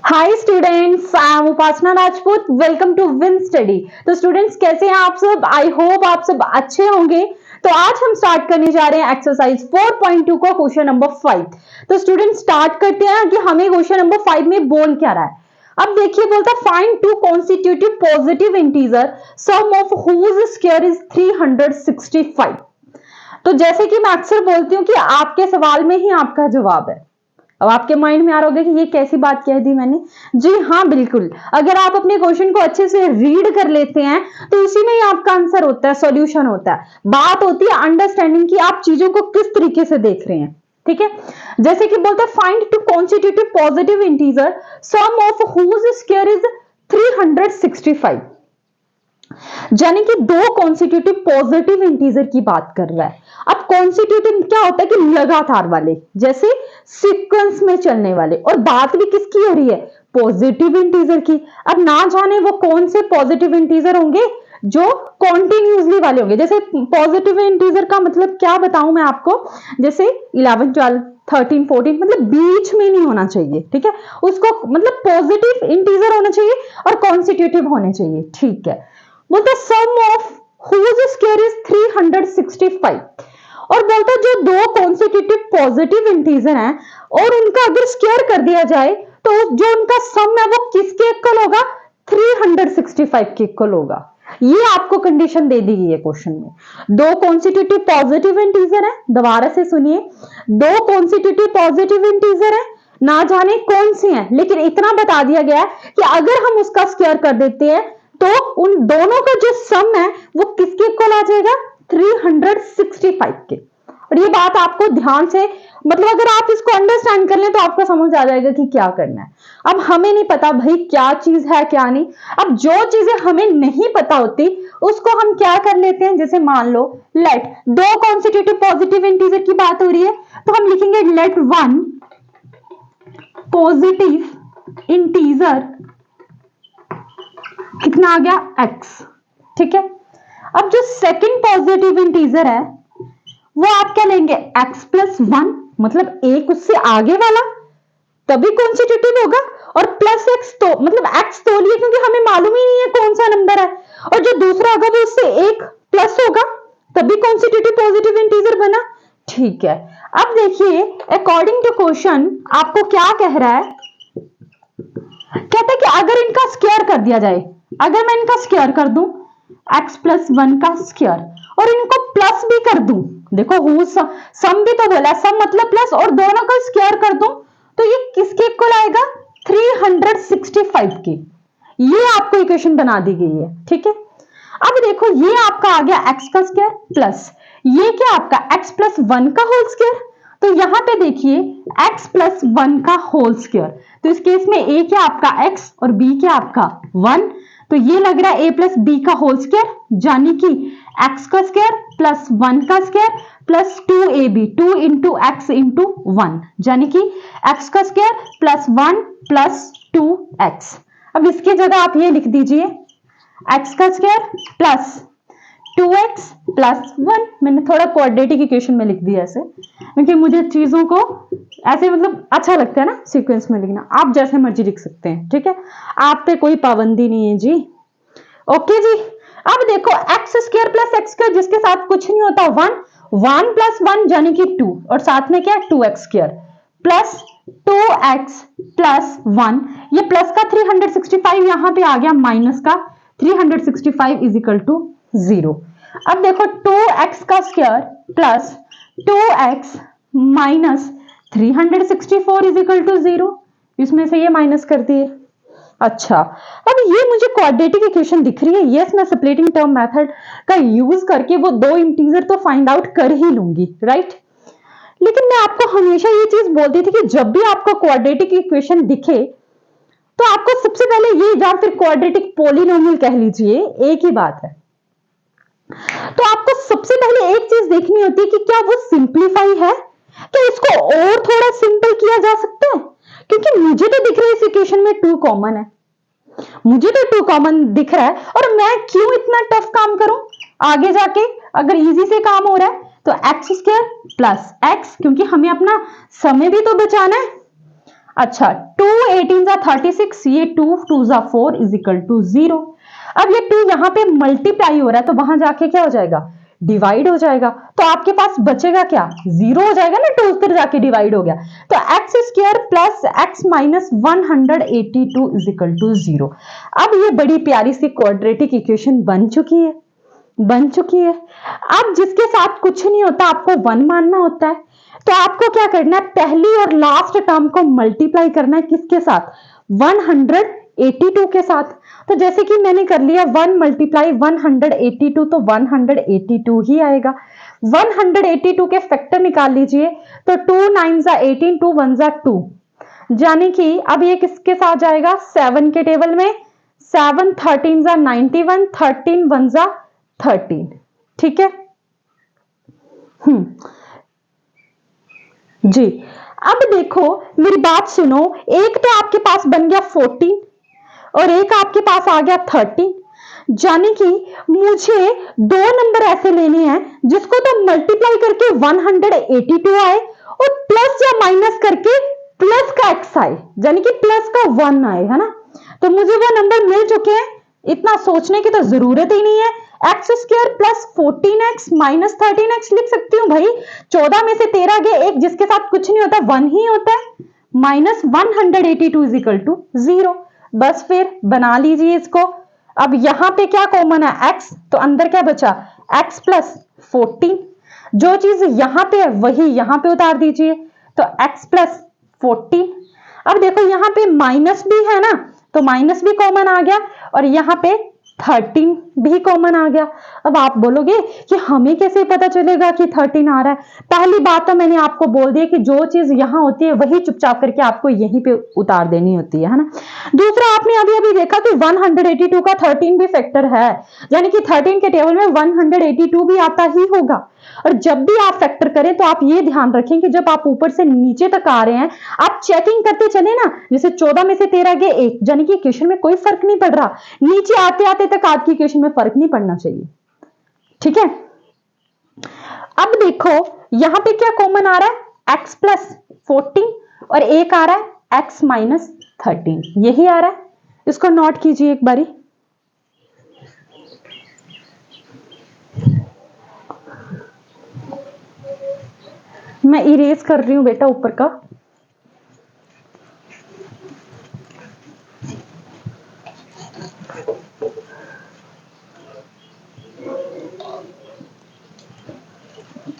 Hi students, I am Upasana Rajput. Welcome to win study. तो students कैसे हैं आप सब? आई होप आप सब अच्छे होंगे। तो आज हम स्टार्ट करने जा रहे हैं एक्सरसाइज 4.2 का क्वेश्चन नंबर 5। तो स्टूडेंट्स स्टार्ट करते हैं कि हमें क्वेश्चन नंबर 5 में बोल क्या रहा है। अब देखिए, बोलता find two constitutive positive integer sum of whose square is 365। तो जैसे कि मैं अक्सर बोलती हूँ कि आपके सवाल में ही आपका जवाब है। अब आपके माइंड में आ रहा होगा कि ये कैसी बात कह दी मैंने। जी हाँ, बिल्कुल। अगर आप अपने क्वेश्चन को अच्छे से रीड कर लेते हैं तो उसी में ही आपका आंसर होता है, सॉल्यूशन होता है। बात होती है अंडरस्टैंडिंग की, आप चीजों को किस तरीके से देख रहे हैं। ठीक है, जैसे कि बोलता है find two constitutive positive integer sum of whose square is 365। यानी कि दो कॉन्स्टिट्यूटिव पॉजिटिव इंटीजर की बात कर रहा है। अब कॉन्स्टिट्यूटिव क्या होता है कि लगातार वाले, जैसे सीक्वेंस में चलने वाले, और बात भी किसकी हो रही है? पॉजिटिव इंटीजर की। अब ना जाने वो कौन से पॉजिटिव इंटीजर होंगे जो कॉन्टिन्यूसली वाले होंगे। जैसे पॉजिटिव इंटीजर का मतलब क्या बताऊं मैं आपको, जैसे 11 12 13 14, मतलब बीच में नहीं होना चाहिए। ठीक है, उसको मतलब पॉजिटिव इंटीजर होना चाहिए और कॉन्स्टिट्यूटिव होने चाहिए। ठीक है, बोलता सम ऑफ हुज स्क्वायर इज 365। और बोलता जो दो कॉन्स्टिट्यूटिव पॉजिटिव इंटीजर हैं और उनका अगर स्क्वायर कर दिया जाए तो जो उनका सम है वो किसके इक्वल होगा? 365 के इक्वल होगा। ये आपको कंडीशन दे दी गई है क्वेश्चन में। दो कॉन्स्टिट्यूटिव पॉजिटिव इंटीजर है, दोबारा से सुनिए, दो कॉन्स्टिट्यूटिव पॉजिटिव इंटीजर है, ना जाने कौन सी है, लेकिन इतना बता दिया गया है कि अगर हम उसका स्क्वायर कर देते हैं तो उन दोनों का जो सम है वो किसके इक्वल आ जाएगा? 365 के। और ये बात आपको ध्यान से, मतलब अगर आप इसको अंडरस्टैंड कर लें तो आपको समझ आ जाएगा कि क्या करना है। अब हमें नहीं पता भाई क्या चीज है क्या नहीं। अब जो चीजें हमें नहीं पता होती उसको हम क्या कर लेते हैं, जैसे मान लो लेट दो कॉन्स्टिट्यूटिव पॉजिटिव इंटीजर की बात हो रही है तो हम लिखेंगे लेट वन पॉजिटिव इंटीजर कितना आ गया? x। ठीक है, अब जो सेकंड पॉजिटिव इंटीजर है वो आप क्या लेंगे? x प्लस 1, मतलब एक उससे आगे वाला तभी कॉन्स्टिट्यूटिव होगा, और प्लस x तो मतलब x तो लिए क्योंकि हमें मालूम ही नहीं है कौन सा नंबर है, और जो दूसरा होगा वो उससे एक प्लस होगा तभी कॉन्स्टिट्यूटिव पॉजिटिव इंटीजर बना। ठीक है, अब देखिए अकॉर्डिंग टू क्वेश्चन आपको क्या कह रहा है, कहता है कि अगर इनका स्क्वायर कर दिया जाए, अगर मैं इनका स्क्वायर कर दूं x प्लस 1 का स्क्वायर और इनको प्लस भी कर दूं, देखो हु सम भी तो बोला, सम मतलब प्लस, और दोनों का स्क्वायर कर दूं तो ये किसके इक्वल आएगा? 365 के। ये आपको इक्वेशन बना दी गई है। ठीक है, अब देखो ये आपका आ गया x का स्क्वायर प्लस ये क्या आपका x प्लस 1 का होल स्क्वायर। तो यहां पे देखिए x प्लस 1 का होल स्क्वायर, तो इस केस में a क्या आपका x और b क्या आपका 1, तो ये लग रहा है a प्लस b का होल स्क्वायर, यानी कि x का स्क्वायर प्लस 1 का square plus 2ab, 2 into x into 1, यानी कि x का स्क्वायर प्लस 1 प्लस 2x। अब इसकी जगह आप ये लिख दीजिए x का स्क्वायर प्लस 2x प्लस 1। मैंने थोड़ा क्वाड्रेटिक इक्वेशन में लिख दिया ऐसे, क्योंकि मुझे चीजों को ऐसे मतलब अच्छा लगता है ना सीक्वेंस में लिखना। आप जैसे मर्जी लिख सकते हैं, ठीक है, आप पे कोई पाबंदी नहीं है जी। ओके जी, अब देखो x square plus x square जिसके साथ कुछ नहीं होता 1, 1 प्लस 1 यानी कि 2, और साथ में क्या 2x square plus 2x plus 1, ये प्लस का 365 यहां पे आ गया माइनस का 365 इज इक्वल टू 0। अब देखो 2x का square plus 2x minus 364 is equal to 0, इसमें से ये माइनस कर दिए। अच्छा, अब ये मुझे क्वाड्रेटिक इक्वेशन दिख रही है, यस मैं स्प्लिटिंग टर्म मेथड का यूज करके वो दो इंटीजर तो फाइंड आउट कर ही लूंगी, राइट। लेकिन मैं आपको हमेशा ये चीज बोलती थी कि जब भी आपको क्वाड्रेटिक इक्वेशन दिखे तो आपको सबसे पहले ये, या फिर क्वाड्रेटिक पॉलिनोमियल कह लीजिए, एक ही बात है, तो आपको सबसे पहले एक चीज देखनी होती है कि क्या वो सिंप्लीफाई है, क्या इसको और थोड़ा सिंपल किया जा सकता है। क्योंकि मुझे तो दिख रहा है इस इक्वेशन में 2 कॉमन है, मुझे तो 2 कॉमन दिख रहा है, और मैं क्यों इतना टफ काम करूं आगे जाके, अगर इजी से काम हो रहा है तो एक्स स्क्वायर प्लस एक्स, क्योंकि हमें अपना समय भी तो बचाना है। अच्छा 2 18 जा 36, ये 2 2 जा 4 इज इक्वल टू 0। अब ये 2 यहां पे मल्टीप्लाई हो रहा है तो वहां जाके क्या हो जाएगा, डिवाइड हो जाएगा। तो आपके पास बचेगा क्या, 0 हो जाएगा ना, 2 उधर जाके डिवाइड हो गया। तो X square plus X minus 182 is equal to 0। अब ये बड़ी प्यारी सी क्वाड्रेटिक इक्वेशन बन चुकी है, बन चुकी है। अब जिसके साथ कुछ नहीं होता आपको 1 मानना होता है, तो आपको क्या करना है, पहली और लास्ट टर्म को मल्टीप्लाई करना है किसके साथ, 182 के साथ। तो जैसे कि मैंने कर लिया 1 मल्टीप्लाई 182, तो 182 ही आएगा। 182 के फैक्टर निकाल लीजिए, तो 2 9 जा 18, 2 1 जा 2, यानी कि अब ये किसके साथ जाएगा, 7 के टेबल में। 7 13 जा 91, 13 1 जा 13, ठीक है। जी अब देखो मेरी बात सुनो, एक तो आपके पास बन गया 14 और एक आपके पास आ गया 13, यानी कि मुझे दो नंबर ऐसे लेने हैं जिसको तो मल्टीप्लाई करके 182 आए और प्लस या माइनस करके प्लस का एक्स आए, यानी कि प्लस का 1 आए, है ना। तो मुझे वो नंबर मिल चुके हैं, इतना सोचने की तो जरूरत ही नहीं है। X square plus 14x minus 13x लिख सकती हूँ भाई। 14 में से 13 गए, एक जिसके साथ कुछ नहीं होता 1 ही होता है, माइनस 182 इज इक्वल टू 0। बस फिर बना लीजिए इसको। अब यहां पे क्या कॉमन है, x, तो अंदर क्या बचा, x प्लस 14। जो चीज यहां पे है वही यहां पे उतार दीजिए, तो x प्लस 14। अब देखो यहां पे माइनस भी है ना, तो माइनस भी कॉमन आ गया और यहां पे 13 भी कॉमन आ गया। अब आप बोलोगे कि हमें कैसे पता चलेगा कि 13 आ रहा है। पहली बात तो मैंने आपको बोल दिया कि जो चीज यहां होती है वही चुपचाप करके आपको यहीं पे उतार देनी होती है ना। दूसरा आपने अभी अभी देखा कि 182 का 13 भी फैक्टर है, यानी कि 13 के टेबल में 182 भी आता ही होगा। और जब भी आप फैक्टर करें तो आप ये ध्यान रखें कि जब आप ऊपर से नीचे तक आ रहे हैं आप चेकिंग करते चले ना, जैसे 14 में से 13 गए 1, यानी कि इक्वेशन में कोई फर्क नहीं पड़ रहा, नीचे आते आते तक आपकी इक्वेशन में फर्क नहीं पड़ना चाहिए, ठीक है। अब देखो यहां पे क्या कॉमन आ रहा है, x प्लस 14 और एक आ रहा है x माइनस 13, यही आ रहा है। इसको नोट कीजिए एक बारी। मैं इरेज कर रही हूं बेटा ऊपर का।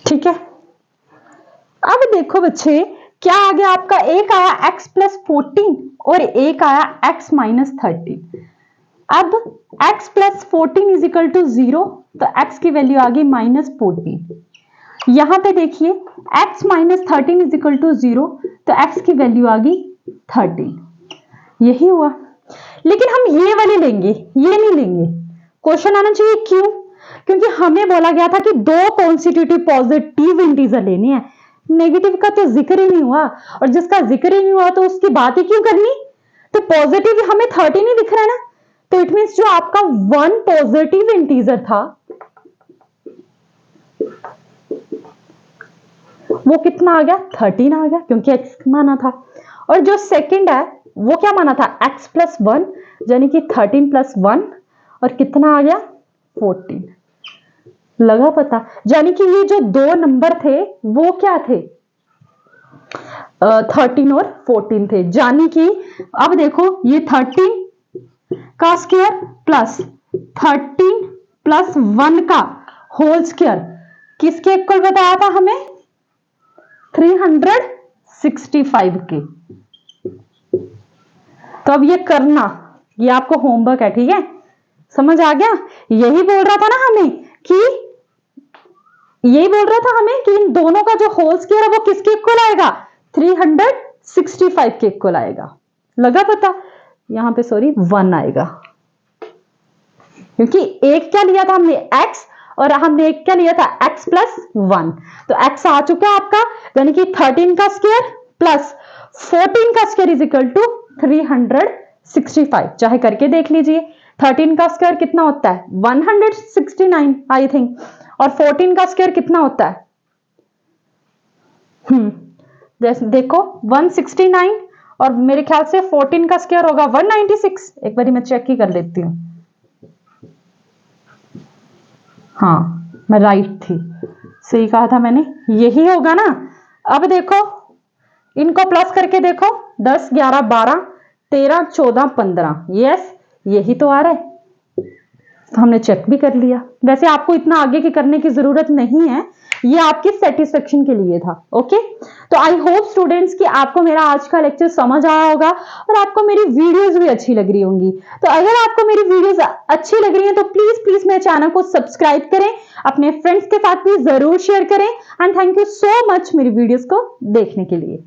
ठीक है। अब देखो बच्चे क्या आ गया आपका, एक आया x प्लस 14 और एक आया x माइनस 13। अब x plus 14 is equal to 0, तो x की वैल्यू आ गई माइनस 14। यहां पे देखिए x minus 13 is equal to 0, तो x की वैल्यू आ गई 13, यही हुआ। लेकिन हम ये वाले लेंगे, ये नहीं लेंगे। क्वेश्चन आना चाहिए क्यों, क्योंकि हमें बोला गया था कि दो कॉन्स्टिट्यूटिव पॉजिटिव इंटीजर लेने हैं, नेगेटिव का तो जिक्र ही नहीं हुआ, और जिसका जिक्र ही नहीं हुआ तो उसकी बात ही क्यों करनी। तो पॉजिटिव हमें 13 ही दिख रहा है ना, तो इट मीन्स जो आपका वन पॉजिटिव इंटीजर था वो कितना आ गया, 13 आ गया, क्योंकि x माना था। और जो सेकंड है वो क्या माना था, x प्लस 1, यानी कि 13 प्लस 1, और कितना आ गया 14। लगा पता, यानी कि ये जो दो नंबर थे वो क्या थे, 13 और 14 थे। यानी कि अब देखो ये 13 का स्क्वायर प्लस 13 प्लस 1 का होल स्क्वायर किसके इक्वल बताया था हमें, 365 के। तो अब ये करना, ये आपको होमवर्क है, ठीक है, समझ आ गया। यही बोल रहा था ना हमें कि, यही बोल रहा था हमें कि इन दोनों का जो होल स्क्वायर है वो किसके इक्वल आएगा, 365 के इक्वल आएगा। लगा पता, यहां पे सॉरी 1 आएगा, क्योंकि एक क्या लिया था हमने x और हमने एक क्या लिया था x प्लस 1, तो x आ चुका है आपका, यानी कि 13 का स्क्वायर प्लस 14 का स्क्वायर इज इक्वल टू 365। चाहे करके देख लीजिए, 13 का स्क्वायर कितना होता है 169 आई थिंक, और 14 का स्क्वायर कितना होता है, जैसे देखो 169 और मेरे ख्याल से 14 का स्क्वायर होगा 196। एक बारी मैं चेक ही कर लेती हूँ। हाँ मैं राइट थी, सही कहा था मैंने, यही होगा ना। अब देखो इनको प्लस करके देखो, 10 11 12 13 14 15, यस यही तो आ रहा है। तो हमने चेक भी कर लिया। वैसे आपको इतना आगे की करने की जरूरत नहीं है, ये आपकी सेटिस्फेक्शन के लिए था। ओके, तो आई होप स्टूडेंट्स कि आपको मेरा आज का लेक्चर समझ आया होगा और आपको मेरी वीडियोस भी अच्छी लग रही होंगी। तो अगर आपको मेरी वीडियोस अच्छी लग रही है तो प्लीज प्लीज मेरे चैनल को सब्सक्राइब करें, अपने फ्रेंड्स के साथ भी जरूर शेयर करें। And thank you so much मेरी वीडियोस को देखने के लिए।